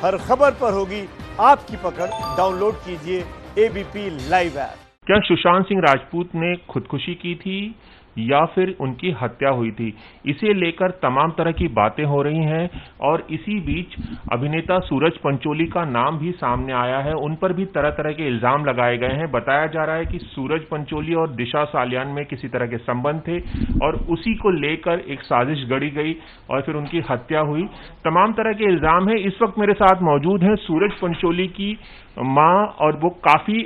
हर खबर पर होगी आपकी पकड़। डाउनलोड कीजिए एबीपी लाइव ऐप। क्या सुशांत सिंह राजपूत ने खुदकुशी की थी या फिर उनकी हत्या हुई थी, इसे लेकर तमाम तरह की बातें हो रही हैं। और इसी बीच अभिनेता सूरज पंचोली का नाम भी सामने आया है। उन पर भी तरह तरह के इल्जाम लगाए गए हैं। बताया जा रहा है कि सूरज पंचोली और दिशा सालियान में किसी तरह के संबंध थे और उसी को लेकर एक साजिश गढ़ी गई और फिर उनकी हत्या हुई। तमाम तरह के इल्जाम हैं। इस वक्त मेरे साथ मौजूद हैं सूरज पंचोली की मां, और वो काफी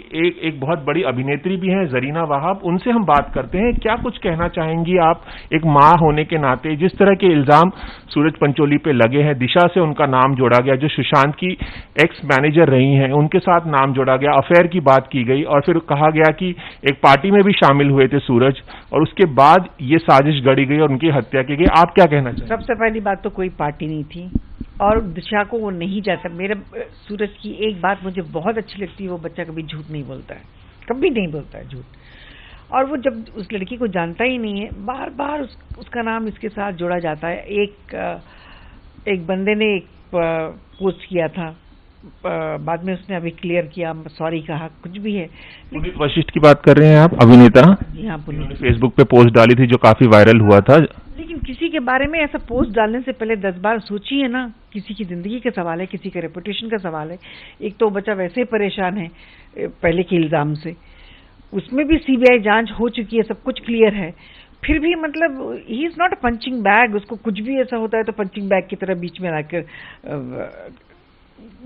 एक बहुत बड़ी अभिनेत्री भी हैं, जरीना वहाब। उनसे हम बात करते हैं। क्या कुछ कहना चाहेंगी आप एक मां होने के नाते? जिस तरह के इल्जाम सूरज पंचोली पे लगे हैं, दिशा से उनका नाम जोड़ा गया, जो सुशांत की एक्स मैनेजर रही हैं, उनके साथ नाम जोड़ा गया, अफेयर की बात की गई और फिर कहा गया कि एक पार्टी में भी शामिल हुए थे सूरज, और उसके बाद ये साजिश गढ़ी गई और उनकी हत्या की गई। आप क्या कहना चाहेंगे? सबसे पहली बात तो कोई पार्टी नहीं थी और दिशा को वो नहीं जाता। मेरे सूरज की एक बात मुझे बहुत अच्छी लगती है, वो बच्चा कभी झूठ नहीं बोलता है, कभी नहीं बोलता है झूठ। और वो जब उस लड़की को जानता ही नहीं है, बार बार उसका नाम इसके साथ जोड़ा जाता है। एक बंदे ने एक पोस्ट किया था, बाद में उसने अभी क्लियर किया, सॉरी कहा, कुछ भी है। पुनीत वशिष्ठ की बात कर रहे हैं आप, अभिनेता? जी हाँ, पुनीत फेसबुक पे पोस्ट डाली थी जो काफी वायरल हुआ था। लेकिन किसी के बारे में ऐसा पोस्ट डालने से पहले 10 बार सोचिए ना। किसी की जिंदगी का सवाल है, किसी के रेपुटेशन का सवाल है। एक तो बच्चा वैसे ही परेशान है पहले के इल्जाम से, उसमें भी सीबीआई जांच हो चुकी है, सब कुछ क्लियर है, फिर भी मतलब he is not a punching bag. उसको कुछ भी ऐसा होता है तो पंचिंग बैग की तरह बीच में लाकर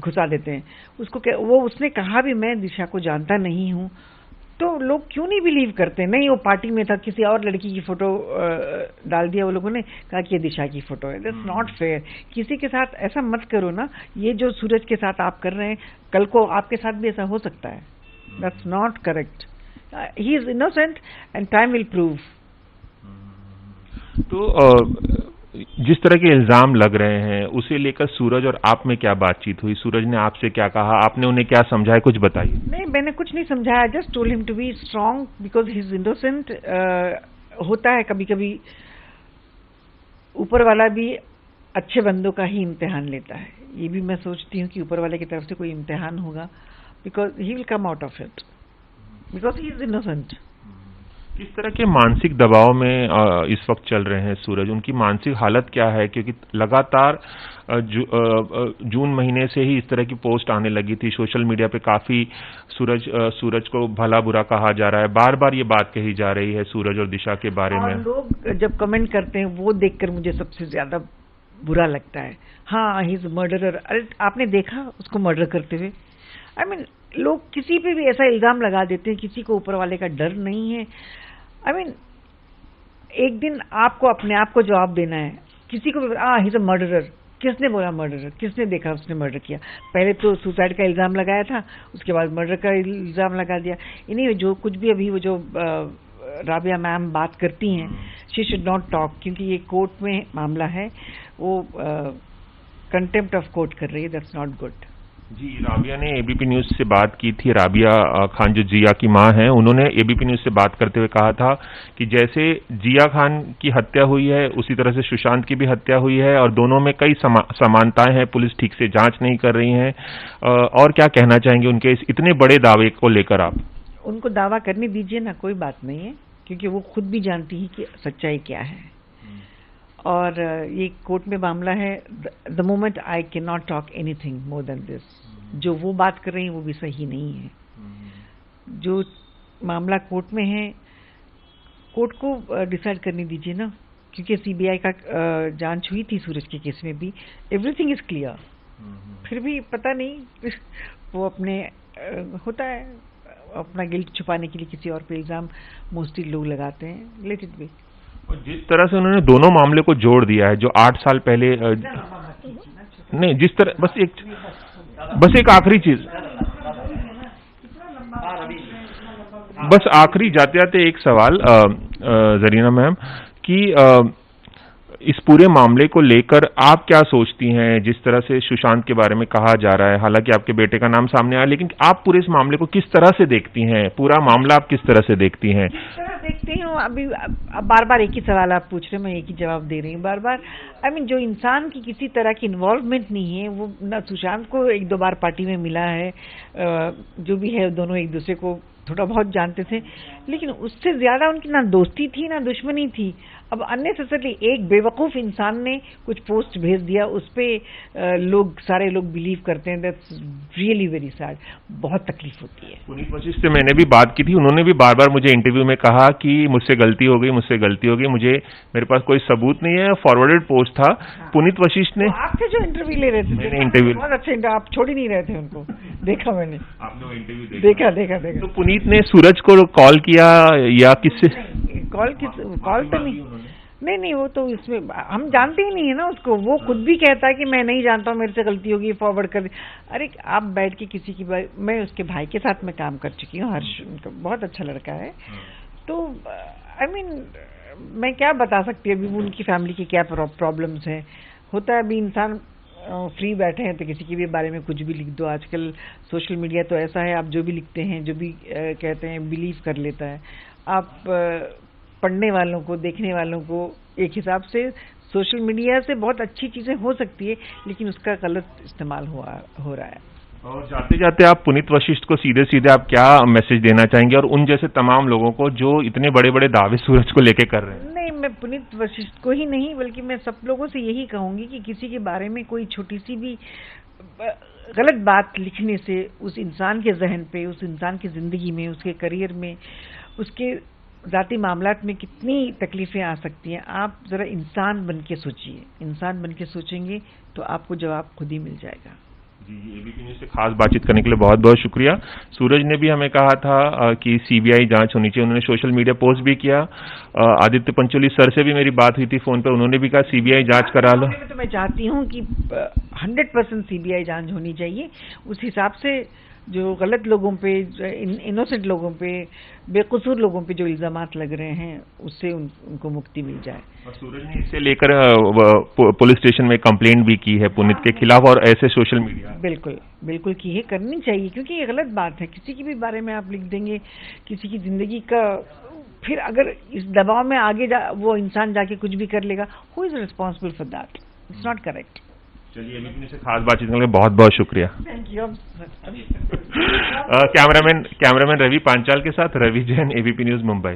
घुसा देते हैं उसको। वो उसने कहा भी मैं दिशा को जानता नहीं हूं, तो लोग क्यों नहीं बिलीव करते? नहीं, वो पार्टी में था, किसी और लड़की की फोटो डाल दिया, वो लोगों ने कहा कि ये दिशा की फोटो है। That's not fair. किसी के साथ ऐसा मत करो ना। ये जो सूरज के साथ आप कर रहे हैं, कल को आपके साथ भी ऐसा हो सकता है। That's not correct. He is innocent and time will prove. तो जिस तरह के इल्जाम लग रहे हैं उसे लेकर सूरज और आप में क्या बातचीत हुई? सूरज ने आपसे क्या कहा, आपने उन्हें क्या समझाया, कुछ बताइए। नहीं, मैंने कुछ नहीं समझाया। Just told him to be strong because he is innocent. होता है कभी कभी, ऊपर वाला भी अच्छे बंदों का ही इम्तिहान लेता है। ये भी मैं सोचती हूँ कि ऊपर वाले की तरफ से कोई इम्तिहान होगा, because he will come out of it, because he is innocent. किस तरह के मानसिक दबाव में इस वक्त चल रहे हैं सूरज? उनकी मानसिक हालत क्या है? क्योंकि लगातार जून महीने से ही इस तरह की पोस्ट आने लगी थी सोशल मीडिया पे। काफी सूरज को भला बुरा कहा जा रहा है, बार बार ये बात कही जा रही है सूरज और दिशा के बारे में। लोग जब कमेंट करते हैं वो देखकर मुझे सबसे ज्यादा बुरा लगता है। हाँ, ही इज मर्डरर। अरे आपने देखा उसको मर्डर करते हुए? आई मीन, लोग किसी पे भी ऐसा इल्जाम लगा देते हैं, किसी को ऊपर वाले का डर नहीं है। आई मीन, एक दिन आपको अपने आप को जवाब देना है। किसी को भी ही इज अ मर्डरर, किसने बोला मर्डरर? किसने देखा उसने मर्डर किया? पहले तो सुसाइड का इल्जाम लगाया था, उसके बाद मर्डर का इल्जाम लगा दिया। इन्हीं जो कुछ भी अभी वो जो राबिया मैम बात करती हैं, शी शुड नॉट टॉक, क्योंकि ये कोर्ट में मामला है। वो कंटेम्प्ट ऑफ कोर्ट कर रही है। That's not good. जी, राबिया ने एबीपी न्यूज से बात की थी। राबिया खान जो जिया की मां हैं, उन्होंने एबीपी न्यूज से बात करते हुए कहा था कि जैसे जिया खान की हत्या हुई है उसी तरह से सुशांत की भी हत्या हुई है और दोनों में कई समानताएं हैं। पुलिस ठीक से जांच नहीं कर रही है। और क्या कहना चाहेंगे उनके इस इतने बड़े दावे को लेकर आप? उनको दावा करने दीजिए ना, कोई बात नहीं है, क्योंकि वो खुद भी जानती है कि सच्चाई क्या है। और ये कोर्ट में मामला है। The moment I can not talk anything more than this. जो वो बात कर रही है वो भी सही नहीं है। जो मामला कोर्ट में है, कोर्ट को डिसाइड करने दीजिए ना, क्योंकि सीबीआई का जांच हुई थी सूरज के केस में भी। Everything is clear. फिर भी पता नहीं वो अपने होता है, अपना गिल्ट छुपाने के लिए किसी और पे इल्जाम मोस्टली लोग लगाते हैं। Let it be. और जिस तरह से उन्होंने दोनों मामले को जोड़ दिया है, जो 8 साल पहले नहीं, जिस तरह बस एक आखिरी चीज, बस आखिरी जाते जाते एक सवाल जरीना मैम कि इस पूरे मामले को लेकर आप क्या सोचती हैं? जिस तरह से सुशांत के बारे में कहा जा रहा है, हालांकि आपके बेटे का नाम सामने आया, लेकिन आप पूरे इस मामले को किस तरह से देखती हैं? पूरा मामला आप किस तरह से देखती हैं? किस तरह देखती हूँ, अभी बार बार एक ही सवाल आप पूछ रहे हैं, मैं एक ही जवाब दे रही हूँ बार बार। आई मीन जो इंसान की किसी तरह की इन्वॉल्वमेंट नहीं है, वो ना सुशांत को एक दो बार पार्टी में मिला है, जो भी है दोनों एक दूसरे को थोड़ा बहुत जानते थे, लेकिन उससे ज्यादा उनकी ना दोस्ती थी ना दुश्मनी थी। अब अननेसेसरली एक बेवकूफ इंसान ने कुछ पोस्ट भेज दिया, उस पे सारे लोग बिलीव करते हैं। दैट्स रियली वेरी सैड, बहुत तकलीफ होती है। पुनीत वशिष्ठ से मैंने भी बात की थी, उन्होंने भी बार बार मुझे इंटरव्यू में कहा कि मुझसे गलती हो गई, मेरे पास कोई सबूत नहीं है, फॉरवर्डेड पोस्ट था। हाँ। पुनीत वशिष्ठ ने आपसे जो इंटरव्यू ले रहे थे, मैंने इंटरव्यू बहुत अच्छे, आप छोड़ ही नहीं रहे थे उनको, देखा मैंने, आपने इंटरव्यू देखा। तो पुनीत ने सूरज को कॉल किया या किससे कॉल तो नहीं, वो तो इसमें हम जानते ही नहीं है ना उसको। वो खुद भी कहता है कि मैं नहीं जानता हूँ, मेरे से गलती होगी, फॉरवर्ड कर दी। अरे आप बैठ के किसी की मैं उसके भाई के साथ में काम कर चुकी हूँ, हर्ष, उनका बहुत अच्छा लड़का है। तो आई मीन मैं क्या बता सकती हूँ अभी उनकी फैमिली की क्या प्रॉब्लम्स हैं। होता है अभी इंसान फ्री बैठे हैं तो किसी के भी बारे में कुछ भी लिख दो। आजकल सोशल मीडिया तो ऐसा है, आप जो भी लिखते हैं, जो भी कहते हैं, बिलीव कर लेता है। आप पढ़ने वालों को, देखने वालों को एक हिसाब से सोशल मीडिया से बहुत अच्छी चीजें हो सकती है, लेकिन उसका गलत इस्तेमाल हो रहा है। और जाते जाते आप पुनीत वशिष्ठ को सीधे सीधे आप क्या मैसेज देना चाहेंगे, और उन जैसे तमाम लोगों को जो इतने बड़े बड़े दावे सूरज को लेके कर रहे हैं? नहीं, मैं पुनीत वशिष्ठ को ही नहीं, बल्कि मैं सब लोगों से यही कहूंगी कि किसी के बारे में कोई छोटी सी भी गलत बात लिखने से उस इंसान के जहन पे, उस इंसान की जिंदगी में, उसके करियर में, उसके जाती मामलात में कितनी तकलीफें आ सकती हैं। आप जरा इंसान बन के सोचिए, इंसान बन के सोचेंगे तो आपको जवाब खुद ही मिल जाएगा। जी, एबीपी न्यूज से खास बातचीत करने के लिए बहुत बहुत शुक्रिया। सूरज ने भी हमें कहा था कि सीबीआई जांच होनी चाहिए, उन्होंने सोशल मीडिया पोस्ट भी किया। आदित्य पंचोली सर से भी मेरी बात हुई थी फोन पर, उन्होंने भी कहा सीबीआई जांच करा लो। तो मैं चाहती हूँ कि 100% सीबीआई जांच होनी चाहिए। उस हिसाब से जो गलत लोगों पे, इनोसेंट लोगों पे, बेकसूर लोगों पे जो इल्जामात लग रहे हैं, उससे उनको मुक्ति मिल जाए। और सूरज ने इससे लेकर पुलिस स्टेशन में कंप्लेंट भी की है पुनीत के खिलाफ, और ऐसे सोशल मीडिया बिल्कुल की है, करनी चाहिए, क्योंकि ये गलत बात है। किसी की भी बारे में आप लिख देंगे, किसी की जिंदगी का, फिर अगर इस दबाव में आगे वो इंसान जाके कुछ भी कर लेगा, who is responsible for that? It's not correct. चलिए, एबीपी न्यूज से खास बातचीत करने के लिए बहुत बहुत शुक्रिया। Thank you. Cameraman Ravi Panchal के साथ रवि जैन, एबीपी न्यूज, मुंबई।